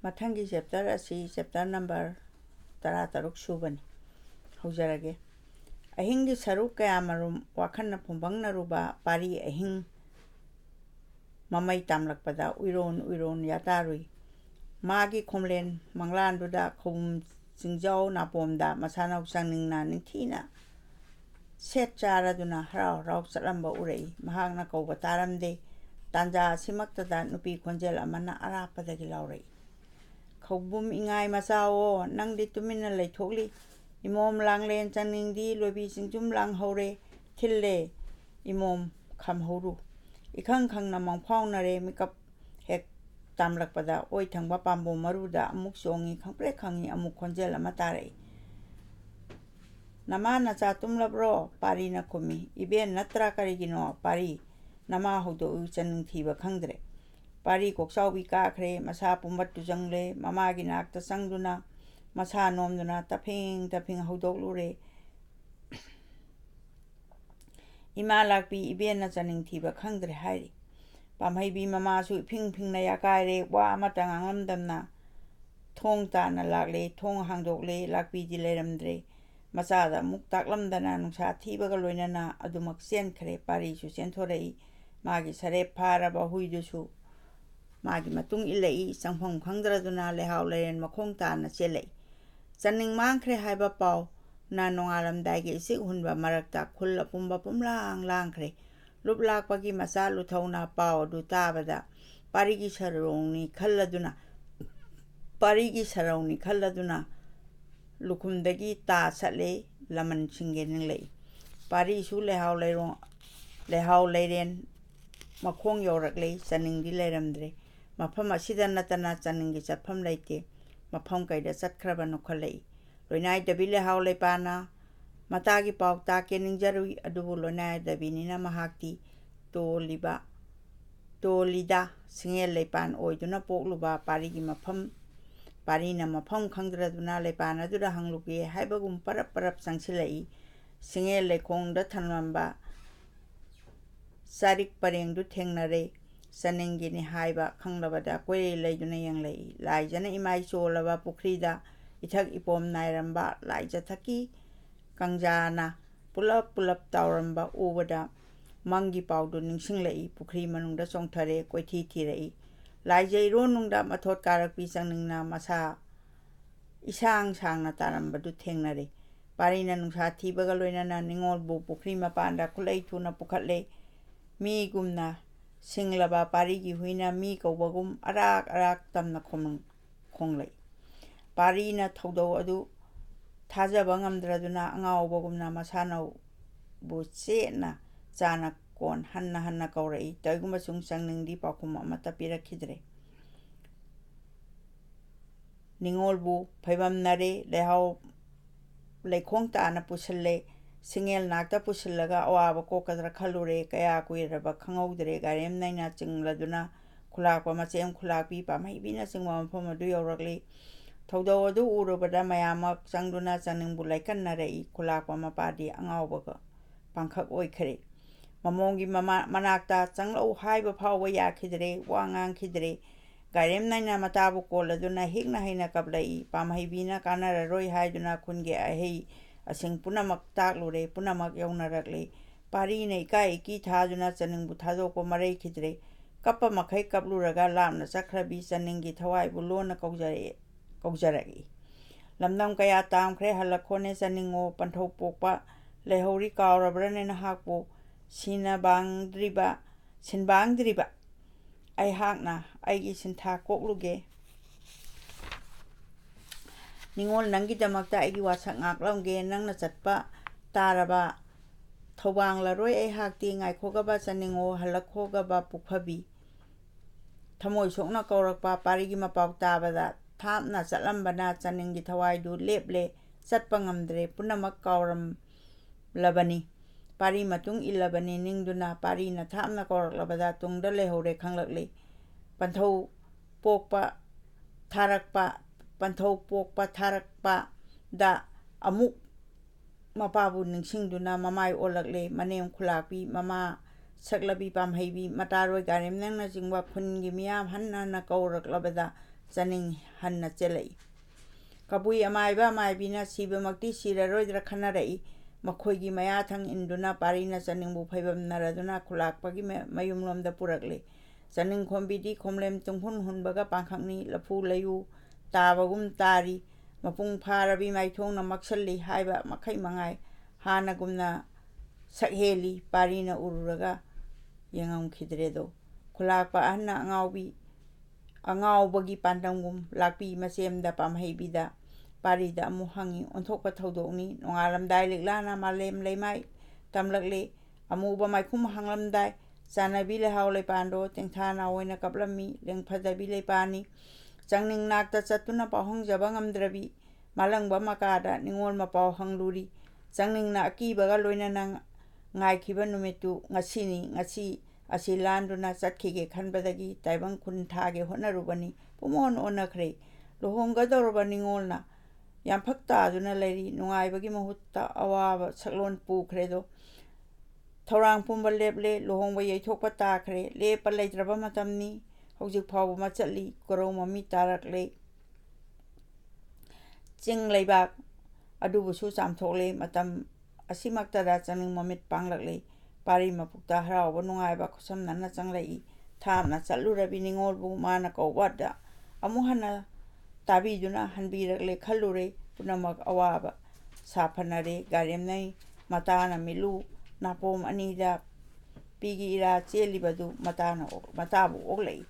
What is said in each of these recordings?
ꯃꯊꯪꯒꯤ ꯆꯦꯞꯇꯔ ꯑꯁꯤ chapter number 13 ꯁꯨꯕꯅꯤ ꯍꯧꯖꯔꯒꯦ ꯑꯍꯤꯡꯒꯤ ꯁꯔꯨꯛ ꯀꯌꯥꯃꯔꯨꯝ ꯋꯥꯈꯟꯅ ꯐꯨꯝꯕꯪꯅꯔꯨꯕ ꯄꯥꯔꯤ ꯑꯍꯤꯡ ꯃꯃꯩ ꯇꯥꯝꯂꯛꯄꯗ ꯎꯏꯔꯣꯟ ꯎꯏꯔꯣꯟ ꯌꯥꯇꯥꯔꯨꯏ ꯃꯥꯒꯤ ꯈꯣꯝꯂꯦꯟ ꯃꯪꯂꯥꯟꯗꯨꯗ ꯈꯧꯕꯨꯝ ꯆꯤꯡꯖꯥꯎ ꯅꯥꯄꯣꯝꯗ ꯃꯁꯥꯅꯧ ꯆꯪꯅꯤꯡꯅ ꯅꯤꯡꯊꯤꯅ ꯁꯦꯠ ꯆꯥꯔꯗꯨꯅ ꯍꯔꯥꯎ ꯍꯔꯥꯎ ꯆꯠꯂꯝꯕ ꯎꯔꯛꯏ ꯃꯍꯥꯛꯅ ꯀꯧꯕ ꯇꯥꯔꯝꯗꯦ ꯇꯥꯟꯖꯥ ꯑꯁꯤꯃꯛꯇꯗ ꯅꯨꯄꯤ ꯈꯣꯟꯖꯦꯜ ꯑꯃꯅ ꯑꯔꯥꯞꯄꯗꯒꯤ ꯂꯥꯎꯔꯛꯏ ꯈꯧꯕꯨꯝ ꯏꯉꯥꯏ ꯃꯆꯥꯋꯣ ꯅꯪꯗꯤ ꯇꯨꯃꯤꯟꯅ ꯂꯩꯊꯣꯛꯂꯤ ꯏꯃꯣꯝ ꯂꯥꯡꯂꯦꯟ ꯆꯪꯅꯤꯡꯗꯤ ꯂꯣꯏꯕꯤ ꯆꯤꯡꯖꯨꯝ ꯂꯥꯡꯍꯧꯔꯦ ꯊꯤꯜꯂꯦ ꯏꯃꯣꯝ ꯈꯝꯍꯧꯔꯨ 이khꯪ ꯈꯪꯅ ꯃꯪꯐꯥꯎꯅꯔꯦ ꯃꯤꯀꯞ ꯍꯦꯛ ꯇꯥꯝꯂꯛꯄꯗ ꯑꯣꯏ ꯊꯪꯕ ꯄꯥꯝꯕꯣꯝ ꯃꯔꯨꯗ ꯑꯃꯨꯛ ꯆꯣꯡꯉꯤ ꯈꯪꯄ꯭ꯔꯦꯛ ꯈꯪꯉꯤ ꯑꯃꯨꯛ ꯈꯣꯟꯖꯦꯜ ꯑꯃ ꯇꯥꯔꯛꯏ ꯅꯃꯥ ꯅꯆꯥ ꯇꯨꯝꯂꯕ꯭ꯔꯣ ꯄꯥꯔꯤꯅ ꯈꯨꯝꯃꯤ ꯏꯕꯦꯟ ꯅꯠꯇ꯭ꯔꯥ ꯀꯔꯤꯒꯤꯅꯣ ꯄꯥꯔꯤ ꯅꯃꯥ ꯍꯧꯗꯣꯛꯎ ꯆꯅꯤꯡ ꯊꯤꯕ ꯈꯪꯗ꯭ꯔꯦ ꯄꯥꯔꯤ ꯀꯣꯛꯆꯥꯎꯕꯤ ꯀꯥꯈ꯭ꯔꯦ ꯃꯁꯥ ꯄꯨꯝꯕꯠ ꯇꯨꯖꯪꯂꯦ ꯃꯃꯥꯒꯤ ꯅꯥꯛꯇ ꯆꯪꯗꯨꯅ ꯃꯁꯥ ꯅꯣꯝꯗꯨꯅ ꯇꯐꯤꯡ ꯇꯐꯤꯡ ꯍꯧꯗꯣꯛꯂꯨꯔꯦ 이마 ꯂꯥꯛꯄꯤ ꯏꯕꯦꯟꯅ ꯆꯅꯤꯡ ꯊꯤꯕ ꯈꯪꯗ꯭ꯔꯦ ꯍꯥꯏꯔꯤ ꯄꯥꯝꯍꯩꯕꯤ ꯃꯃꯥꯁꯨ ꯏꯐꯤꯡ ꯐꯤꯡꯅ ꯌꯥꯀꯥꯏꯔꯦ ꯋꯥ ꯑꯃꯇ ꯉꯥꯡꯂꯝꯗꯝꯅ ꯊꯣꯡ ꯇꯥꯅ ꯂꯥꯛꯂꯦ ꯊꯣꯡ ꯍꯥꯡꯗꯣꯛꯂꯦ ꯂꯥꯛꯄꯤꯗꯤ ꯂꯩꯔꯝꯗ꯭ꯔꯦ ꯃꯆꯥꯗ ꯑꯃꯨꯛ ꯇꯥꯛꯂꯝꯗꯅ ꯅꯨꯡꯁꯥ ꯊꯤꯕꯒ ꯂꯣꯏꯅꯅ ꯑꯗꯨꯃꯛ ꯆꯦꯟꯈ꯭ꯔꯦ ꯄꯥꯔꯤꯁꯨ ꯆꯦꯟꯊꯣꯔꯛꯏ ꯃꯥꯒꯤ ꯁꯔꯦꯞ ꯐꯥꯔꯕ ꯍꯨꯏꯗꯨꯁꯨ 마기 마tung 일레이 쌍phong 광드라두나 레하우 레렌 마콩 따나 젤레이 짠닝 망크레 하이바 파우 나 농아람다이게 이식 훈바 마락다 쿨라 뿜바 뿜랑 랑크레 룹락바기 마사 루타우나 파우 두타바다 파리기 사롱니 칼라두나 루쿰데기 타 삿레 라만 싱게닝레이 파리수 레하우 레렌 마콩 요락레이 짠닝디 레람드레 ꯃꯐꯝ ꯑꯁꯤꯗ ꯅꯠꯇꯅ ꯆꯥꯅꯤꯡꯒꯤ ꯆꯠꯐꯝ ꯂꯩꯇꯦ ꯃꯐꯝ ꯀꯩꯗ ꯆꯠꯈ꯭ꯔꯕ ꯅꯣꯛꯈꯠꯂꯛꯏ ꯂꯣꯏꯅꯥꯏꯗꯕꯤ ꯂꯩꯍꯥꯎ ꯂꯩꯄꯥꯅ ꯃꯇꯥꯒꯤ ꯄꯥꯎ ꯇꯥꯛꯀꯦ ꯅꯤꯡꯖꯔꯨꯏ ꯑꯗꯨꯕꯨ ꯂꯣꯏꯅꯥꯏꯗꯕꯤꯅꯤꯅ ꯃꯍꯥꯛꯇꯤ ꯇꯣꯜꯂꯤꯗ ꯁꯤꯡꯉꯦꯜ ꯂꯩꯄꯥꯟ ꯑꯣꯏꯗꯨꯅ ꯄꯣꯛꯂꯨꯕ ꯄꯥꯔꯤꯅ ꯃꯐꯝ ꯈꯪꯗ꯭ꯔꯗꯨꯅ ꯂꯩꯄꯥꯟ ꯑꯗꯨꯗ ꯍꯪꯂꯨꯒꯦ ꯍꯥꯏꯕꯒꯨꯝ ꯄꯔꯞ ꯄꯔꯞ ꯆꯪꯁꯤꯜꯂꯛꯏ ꯁꯤꯡꯉꯦꯜ ꯂꯩꯈꯣꯡꯗ ꯊꯝꯂꯝꯕ ꯆꯥꯔꯤꯛ ꯄꯔꯦꯡꯗꯨ ꯊꯦꯡꯅꯔꯦ ꯆꯅꯤꯡꯒꯤꯅꯤ ꯍꯥꯏꯕ ꯈꯪꯂꯕꯗ ꯀꯣꯏꯔꯩ ꯂꯩꯗꯨꯅ ꯌꯦꯡꯂꯛꯏ ꯂꯥꯏꯖꯅ ꯏꯃꯥꯏ ꯆꯣꯜꯂꯕ ꯄꯨꯈ꯭ꯔꯤꯗ ꯏꯊꯛ ꯏꯄꯣꯝ ꯅꯥꯏꯔꯝꯕ ꯂꯥꯏꯖꯊꯛꯀꯤ ꯀꯪꯖꯥꯅ ꯄꯨꯂꯞ ꯄꯨꯂꯞ ꯇꯥꯎꯔꯝꯕ ꯎꯕꯗ ꯃꯪꯒꯤ ꯄꯥꯎꯗꯨ ꯅꯤꯡꯁꯤꯡꯂꯛꯏ ꯄꯨꯈ꯭ꯔꯤ ꯃꯅꯨꯡꯗ ꯆꯣꯡꯊꯔꯦ ꯀꯣꯏꯊꯤ ꯊꯤꯔꯛꯏ ꯂꯥꯏꯖꯩꯔꯣꯟꯅꯨꯡꯗ ꯃꯊꯣꯠ ꯀꯥꯔꯛꯄꯤ ꯆꯪꯅꯤꯡꯅ ꯃꯁꯥ ꯏꯁꯥꯡ ꯁꯥꯡꯅ ꯇꯥꯔꯝꯕꯗꯨ ꯊꯦꯡꯅꯔꯦ ꯄꯥꯔꯤꯅ ꯅꯨꯡꯁꯥ ꯊꯤꯕꯒ ꯂꯣꯏꯅꯅ ꯅꯤꯡꯉꯣꯜꯕꯨ ꯄꯨꯈ꯭ꯔꯤ ꯃꯄꯥꯟꯗ ꯈꯨꯠꯂꯩ ꯊꯨꯅ ꯄꯨꯈꯠꯂꯦ ꯃꯤꯒꯨꯝꯅ ꯁꯤꯡꯂꯕ ꯄꯥꯔꯤꯒꯤ ꯍꯨꯏꯅ ꯃꯤ ꯀꯧꯕꯒꯨꯝ ꯑꯔꯥꯛ ꯑꯔꯥꯛ ꯇꯝꯅ ꯈꯣꯡꯂꯛꯏ ꯄꯥꯔꯤꯅ ꯊꯧꯗꯧ ꯑꯗꯨ ꯊꯥꯖꯕ ꯉꯝꯗ꯭ꯔꯗꯨꯅ ꯑꯉꯥꯎꯕꯒꯨꯝꯅ ꯃꯁꯥꯅꯧꯕꯨ ꯆꯦꯠꯅ ꯆꯥꯅ ꯀꯣꯟ ꯍꯟꯅ ꯍꯟꯅ ꯀꯧꯔꯛꯏ ꯇꯧꯏꯒꯨꯝꯕꯁꯨꯡ ꯆꯪꯅꯤꯡꯗꯤ ꯄꯥꯎꯈꯨꯝ ꯑꯃꯠꯇ ꯄꯤꯔꯛꯈꯤꯗ꯭ꯔꯦ ꯅꯤꯡꯉꯣꯜꯕꯨ ꯐꯩꯕꯝꯅꯔꯦ ꯂꯩꯈꯣꯡ ꯇꯥꯅ ꯄꯨꯁꯤꯜꯂꯦ ꯁꯤꯡꯉꯦꯜ ꯅꯥꯛꯇ ꯄꯨꯁꯤꯜꯂꯒ ꯑꯋꯥꯕ ꯀꯣꯛꯀꯗ꯭ꯔꯥ ꯈꯜꯂꯨꯔꯦ ꯀꯌꯥ ꯀꯨꯏꯔꯕ ꯈꯪꯍꯧꯗ꯭ꯔꯦ ꯒꯥꯔꯦꯝ ꯅꯩꯅ ꯆꯤꯡꯂꯗꯨꯅ ꯈꯨꯂꯥꯛꯄ ꯃꯆꯦꯝ ꯈꯨꯂꯥꯛꯄꯤ ꯄꯥꯝꯍꯩꯕꯤꯅꯆꯤꯡꯕ ꯃꯐꯝ ꯑꯗꯨ ꯌꯧꯔꯛꯂꯤ ꯊꯧꯗꯧ ꯑꯗꯨ ꯎꯔꯨꯕꯗ ꯃꯌꯥꯝꯃꯛ ꯆꯪꯗꯨꯅ ꯆꯅꯤꯡꯕꯨ ꯂꯥꯏꯀꯟꯅꯔꯛꯏ ꯈꯨꯂꯥꯛꯄ ꯃꯄꯥꯗꯤ ꯑꯉꯥꯎꯕꯒ ꯄꯥꯡꯈꯛ ꯑꯣꯏꯈ꯭ꯔꯦ ꯃꯃꯣꯝꯒꯤ ꯃꯅꯥꯛꯇ ꯆꯪꯂꯛꯎ ꯍꯥꯏꯕ ꯐꯥꯎꯕ ꯌꯥꯈꯤꯗ꯭ꯔꯦ ꯋꯥ ꯉꯥꯡꯈꯤꯗ꯭ꯔꯦ ꯒꯥꯔꯦꯝ ꯅꯩꯅ ꯃꯇꯥꯕꯨ ꯀꯣꯜꯂꯗꯨꯅ ꯍꯤꯛꯅ ꯍꯩꯅ ꯀꯞꯂꯛꯏ ꯄꯥꯝꯍꯩꯕꯤꯅ ꯀꯥꯟꯅꯔꯔꯣꯏ ꯍꯥꯏꯗꯨꯅ ꯈꯨꯟꯒꯤ ꯑꯍꯩ ꯑꯁꯤꯡ ꯄꯨꯝꯅꯃꯛ ꯇꯥꯛꯂꯨꯔꯦ ꯄꯨꯝꯅꯃꯛ ꯌꯧꯅꯔꯛꯂꯦ ꯄꯥꯔꯤꯅ ꯏꯀꯥꯏ ꯏꯀꯤ ꯊꯥꯗꯨꯅ ꯆꯅꯤꯡꯕꯨ ꯊꯥꯗꯣꯛꯄ ꯃꯔꯩꯈꯤꯗ꯭ꯔꯦ ꯀꯞꯄ ꯃꯈꯩ ꯀꯞꯂꯨꯔꯒ ꯂꯥꯞꯅ ꯆꯠꯈ꯭ꯔꯕꯤ ꯆꯅꯤꯡꯒꯤ ꯊꯋꯥꯏꯕꯨ ꯂꯣꯟꯅ ꯀꯧꯖꯔꯛꯏ ꯂꯝꯗꯝ ꯀꯌꯥ ꯇꯥꯝꯈ꯭ꯔꯦ ꯍꯜꯂꯛꯈꯣꯅꯦ ꯆꯅꯤꯡꯉꯣ ꯄꯟꯊꯧ ꯄꯣꯛꯄ ꯂꯩꯍꯧꯔꯤ ꯀꯥꯎꯔꯕ꯭ꯔꯅꯦ ꯅꯍꯥꯛꯄꯨ ꯁꯤꯟꯕꯥꯡꯗ꯭ꯔꯤꯕ ꯑꯩꯍꯥꯛꯅ ꯑꯩꯒꯤ ꯁꯤꯟꯊꯥ ꯀꯣꯛꯂꯨꯒꯦ ꯅꯤꯡꯉꯣꯜ ꯅꯪꯒꯤꯗꯃꯛꯇ ꯑꯩꯒꯤ ꯋꯥꯁꯛ ꯉꯥꯛꯂꯝꯒꯦ ꯅꯪꯅ ꯆꯠꯄ ꯇꯥꯔꯕ ꯊꯧꯕꯥꯡꯂꯔꯣꯏ ꯑꯩꯍꯥꯛꯇꯤ ꯉꯥꯏꯈꯣꯒꯕ ꯆꯅꯤꯡꯉꯣ ꯍꯜꯂꯛꯈꯣꯒꯕ ꯄꯨꯛꯐꯕꯤ ꯊꯃꯣꯏ ꯁꯣꯛꯅ ꯀꯧꯔꯛꯄ ꯄꯥꯔꯤꯒꯤ ꯃꯄꯥꯎ ꯇꯥꯕꯗ ꯊꯥꯞꯅ ꯆꯠꯂꯝꯕꯅ ꯆꯅꯤꯡꯒꯤ ꯊꯋꯥꯏꯗꯨ ꯂꯦꯞꯂꯦ ꯆꯠꯄ ꯉꯝꯗ꯭ꯔꯦ ꯄꯨꯝꯅꯃꯛ ꯀꯥꯎꯔꯝꯂꯕꯅꯤ ꯄꯥꯔꯤ ꯃꯇꯨꯡ ꯏꯜꯂꯕꯅꯤ ꯅꯤꯡꯗꯨꯅ ꯄꯥꯔꯤꯅ ꯊꯥꯞꯅ ꯀꯧꯔꯛꯂꯕꯗ ꯇꯨꯡꯗ ꯂꯩꯍꯧꯔꯦ ꯈꯪꯂꯛꯂꯤ ꯄꯟꯊꯧ ꯄꯣꯛꯄ ꯊꯥꯔꯛꯄꯗ ꯑꯃꯨꯛ ꯃꯄꯥꯕꯨ ꯅꯤꯡꯁꯤꯡꯗꯨꯅ ꯃꯃꯥꯏ ꯑꯣꯜꯂꯛꯂꯦ ꯃꯅꯦꯝ ꯈꯨꯂꯥꯛꯄꯤ ꯃꯃꯥ ꯁꯛꯂꯕꯤ ꯄꯥꯝꯍꯩꯕꯤ ꯃꯇꯥꯔꯣꯏ ꯒꯥꯔꯦꯝ ꯅꯪꯅꯆꯤꯡꯕ ꯈꯨꯟꯒꯤ ꯃꯤꯌꯥꯝ ꯍꯟꯅ ꯍꯟꯅ ꯀꯧꯔꯛꯂꯕꯗ chaning hanna chelai kabui amaiba amaibina sibamakti siraroidra khannarai makhoigi maya thang induna parina chaning bu phaibam naraduna khulakpagi mayumlomda purakle chaning khombidi khomlem tunghun hunbaga pangkhangni lapu layu tabagum tari mapung pharabi maithongna maksalli haiba makhai mangai hanagumna sakheli parina ururaga yangam khidredo khulakpa anna angawbagi pandangum lakpi masemda pamhaibida parida amu hangi onthokpa thodokni nongalamdai liklana malem leimai tamlakle amuba maikhum hanglamdai chanabi lehaw leipando tengthana oina kaplami lengphadabi leipani changning nakta chatuna pahongjaba ngamdrabi malangba makada ningol mapau hangluri changningna akibaga loinana ngaikhiba numitu ngasi asilanduna chatkige khanbadagi taibang khun thage honarubani pumon onakhre lohonggadorba ningolna yam phakta aduna leiri nungaibagi mahutta awaba saklon pukhredo thorang pumba leple lohongba yeithokpa takhre lepa leitraba matamni hojik phawba machatli korau mami tarakle ching leibak adubusu chamthokle matam asimaktada chaning mamit panglakle pari mapukta harawba nungaiba khosamnana changlai thamna chalurabi ningolbu mana kawada amuhana tabiduna hanbirakle khallure punamak awaba saphanare garemnai matana milu napom anida pigi ira chelibadu matabu oglei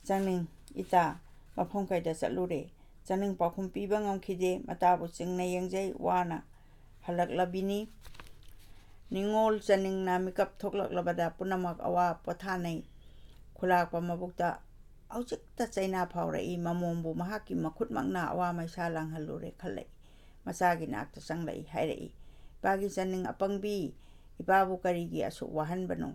chaning ita mafom kaida chalure chaning pakhum piba ngamkhide matabu chingna yengjai wana halaklabini ningol chaning na mikap thoklaklabada punamak awa pothanai khulakpa mabukta aujikta chaina phaurai mamombu mahaki makhutmakna awa maisa langhalure khallai masagi nakta changlai hairai pagi chaning apangbi ibabu karigi asu wahanbano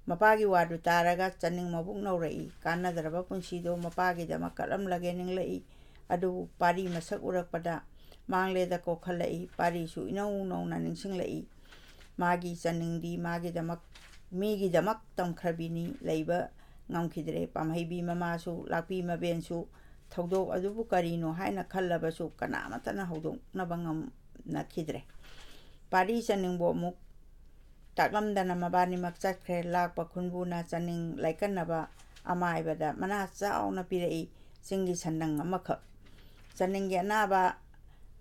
mapagi wadu taraga chaning mabuk naurai kanadraba punsido mapagi da makalam lage ninglai adu pari masak urakpada mangle da ko khallai pari su inau nauna ningsinglai magi chaningdi migi damak tamkhrabini leiba ngamkhidre pamhaibi mamasu lakpi mabensu thodok adubu karino haina khallabasu kanamatana hodok nabangam nakhidre pari chaningbo muk taklamdana mabani makchakhre lakpa khunbuna chaning laikannaba amaibada mana chauna pirai singi sandang amakha chaningge anaba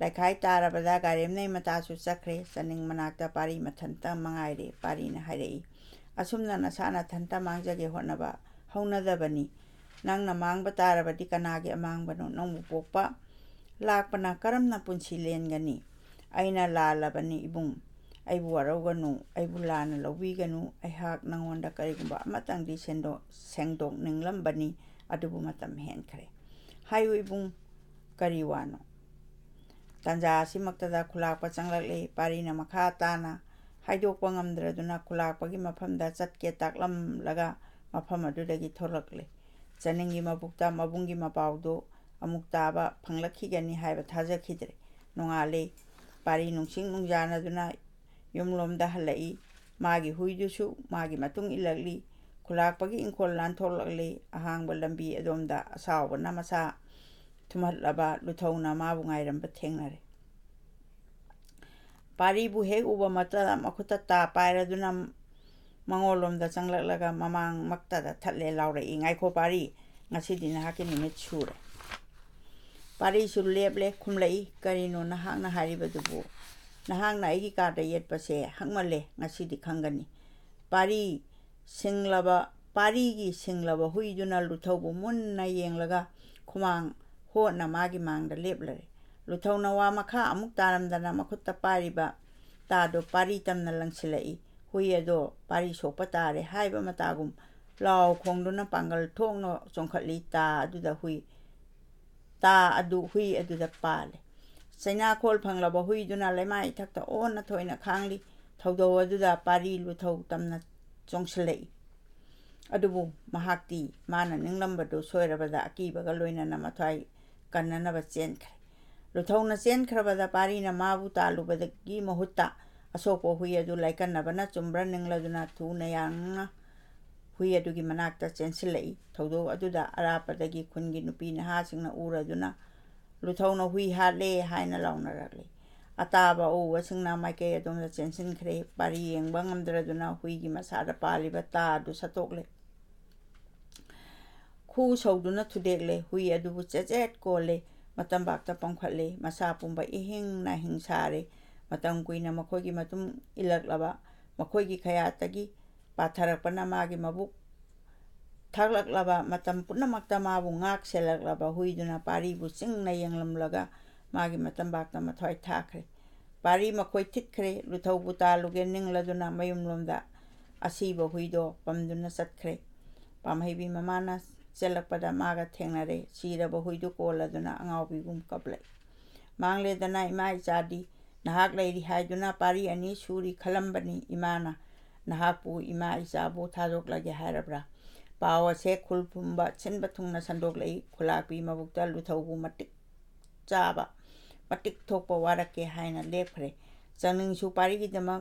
laikhai tarabada garemnai matasu chakre chaning manakta pari mathanta mangaire parina hairei asumna nasana thanta mangjage honaba haunadabani nangna mangba tarabadi kanage amangbano nangbu pokpa lakpana karamna punsi lengani aina lalabani ibung aibu waroganu aibu lana lobiganu aihak nangonda karigumba amatangdi sengdok ninglambani adubu matam henkre hayu ibung kariwano tanja simaktada khulakpa changlakle parina makha tana haidokpa ngamdraduna khulakpagi mafamda chatke taklam laga mafam adudagi tholakle chaningi mabukta mabungi mapaudo amuktaba phanglakhigani haiba thajakhidre nongale pari nungsing nungjana duna yumlomda halai magi huidusu magi matung ilakli khulakpagi ingkol lantholakle ahangba lambi adomda asawba namasa thumatlaba luthona mabu ngairamba thengnare pari bu he uba mata makhuta ta pairaduna mangolomda changlaklaga mamang maktada thatle laure ingaikho pari ngasidina haki nimit sure pari su leple khumlai karino nahangna haribadubu nahangna aigi kada yetpase hangmale ngasidi khangani pari gi singlaba huiduna luthaubu munna yenglaga khumang hona magi mangda leplare luthona wa makha amuk taramdana makhutta pariba tado pari tamna langsilai huiedo pari sokpa tare haiba matagum law khongduna pangal thongno chongkhatli ta aduda hui aduda pale chaina khol phanglaba huiduna lemai thakta ona thoina khangli thodo aduda pari luthau tamna chongslei adubu mahakti mana ninglambado soirabada akibaga loinana mathai kannana bachenkre luthona chenkhrabada parina mabu talubadagi mahutta asopo hui adu laikannabana chumbra ningladuna thuna yangna hui adugi manakta chensilai thodo aduda arapadagi khungi nupi naha singna uraduna luthona hui hale haina launaragli ataba o wasingna maike adom da chensin khre pari yengba ngamdraduna hui gi masada paliba ta du satokle khu sauduna thudekle hui adubu chejet kole matam bakta pangkhatle masa pumba ihing na hingsare matam kuina makhogi matum ilaklaba makhogi khayatagi patharakpana magi mabuk thaklaklaba matam punamakta mabu ngak selaklaba huiduna pari bu singna yenglamlaga magi matam bakta mathoi thakre pari makhoi thikre luthau buta luge ningladuna mayumlomda asiba huido pamduna satkre pamhaibi mamana selakpada maga thengnare siraba huidu koladuna angaubi gum kaplai mangle dana ima ichadi nahak leiri haiduna pari ani suri khalambani imana nahapu ima isabu thadok lage harabra pawa se khulpumba chenba thungna sandok lei khulapi mabukta luthaubu matik chaba matik thokpa warake haina lepre changning su pari gi dama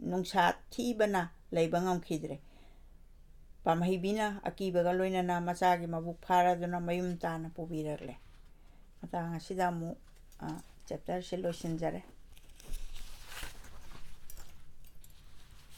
nungsa thibana leibangam khidre pamhibina akibaga loinana machagi mabuk pharaduna mayum tana pubirale matanga sidamu chapter se loisinjare